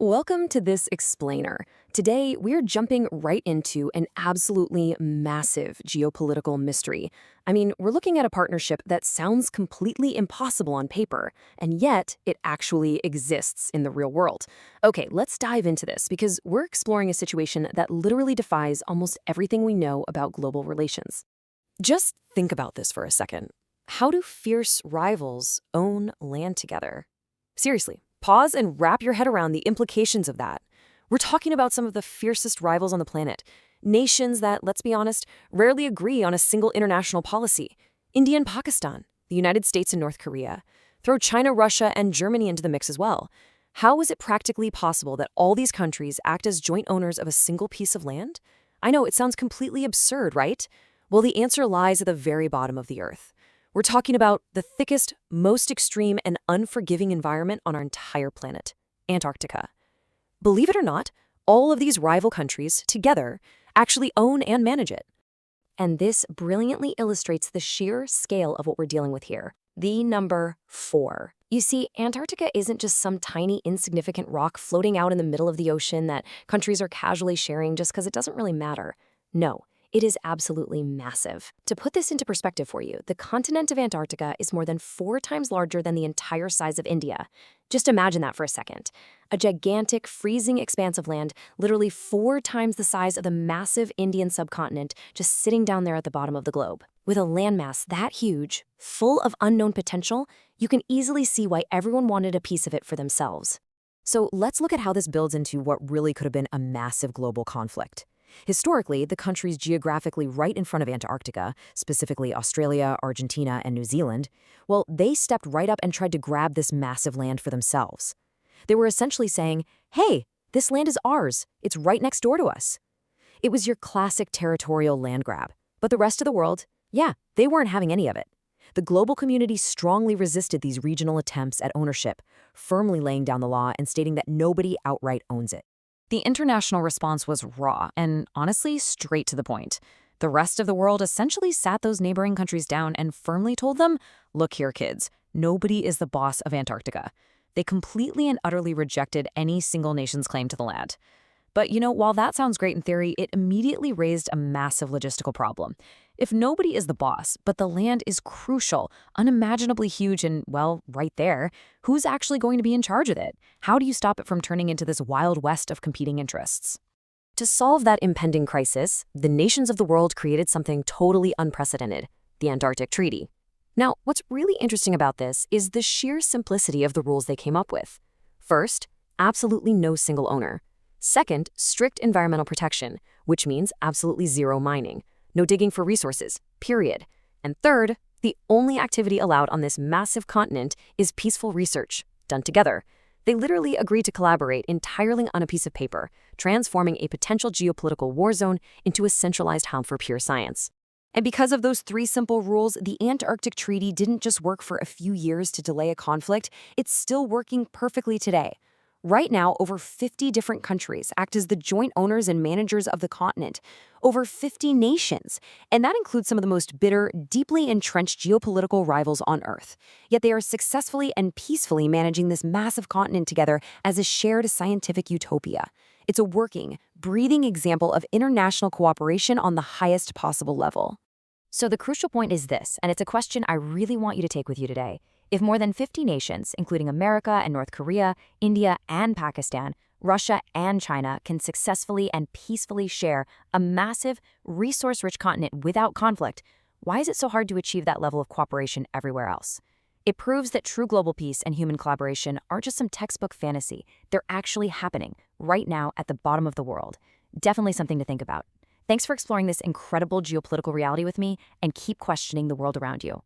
Welcome to this explainer. Today, we're jumping right into an absolutely massive geopolitical mystery. I mean, we're looking at a partnership that sounds completely impossible on paper, and yet it actually exists in the real world. Okay, let's dive into this because we're exploring a situation that literally defies almost everything we know about global relations. Just think about this for a second. How do fierce rivals own land together? Seriously. Pause and wrap your head around the implications of that. We're talking about some of the fiercest rivals on the planet. Nations that, let's be honest, rarely agree on a single international policy. India and Pakistan, the United States and North Korea. Throw China, Russia, and Germany into the mix as well. How is it practically possible that all these countries act as joint owners of a single piece of land? I know, it sounds completely absurd, right? Well, the answer lies at the very bottom of the earth. We're talking about the thickest, most extreme, and unforgiving environment on our entire planet, Antarctica. Believe it or not, all of these rival countries, together, actually own and manage it. And this brilliantly illustrates the sheer scale of what we're dealing with here. The number 4. You see, Antarctica isn't just some tiny, insignificant rock floating out in the middle of the ocean that countries are casually sharing just because it doesn't really matter. No. It is absolutely massive. To put this into perspective for you, the continent of Antarctica is more than 4 times larger than the entire size of India. Just imagine that for a second. A gigantic, freezing expanse of land, literally 4 times the size of the massive Indian subcontinent, just sitting down there at the bottom of the globe. With a landmass that huge, full of unknown potential, you can easily see why everyone wanted a piece of it for themselves. So let's look at how this builds into what really could have been a massive global conflict. Historically, the countries geographically right in front of Antarctica, specifically Australia, Argentina, and New Zealand, well, they stepped right up and tried to grab this massive land for themselves. They were essentially saying, hey, this land is ours. It's right next door to us. It was your classic territorial land grab. But the rest of the world, yeah, they weren't having any of it. The global community strongly resisted these regional attempts at ownership, firmly laying down the law and stating that nobody outright owns it. The international response was raw and, honestly, straight to the point. The rest of the world essentially sat those neighboring countries down and firmly told them, look here, kids, nobody is the boss of Antarctica. They completely and utterly rejected any single nation's claim to the land. But, while that sounds great in theory, it immediately raised a massive logistical problem. If nobody is the boss, but the land is crucial, unimaginably huge and, well, right there, who's actually going to be in charge of it? How do you stop it from turning into this wild west of competing interests? To solve that impending crisis, the nations of the world created something totally unprecedented, the Antarctic Treaty. Now, what's really interesting about this is the sheer simplicity of the rules they came up with. First, absolutely no single owner. Second, strict environmental protection, which means absolutely zero mining. No digging for resources, period. And third, the only activity allowed on this massive continent is peaceful research, done together. They literally agreed to collaborate entirely on a piece of paper, transforming a potential geopolitical war zone into a centralized hub for pure science. And because of those 3 simple rules, the Antarctic Treaty didn't just work for a few years to delay a conflict, it's still working perfectly today. Right now, over 50 different countries act as the joint owners and managers of the continent, over 50 nations, and that includes some of the most bitter, deeply entrenched geopolitical rivals on Earth. Yet they are successfully and peacefully managing this massive continent together as a shared scientific utopia. It's a working, breathing example of international cooperation on the highest possible level. So the crucial point is this, and it's a question I really want you to take with you today. If more than 50 nations, including America and North Korea, India and Pakistan, Russia and China, can successfully and peacefully share a massive, resource-rich continent without conflict, why is it so hard to achieve that level of cooperation everywhere else? It proves that true global peace and human collaboration aren't just some textbook fantasy. They're actually happening right now at the bottom of the world. Definitely something to think about. Thanks for exploring this incredible geopolitical reality with me, and keep questioning the world around you.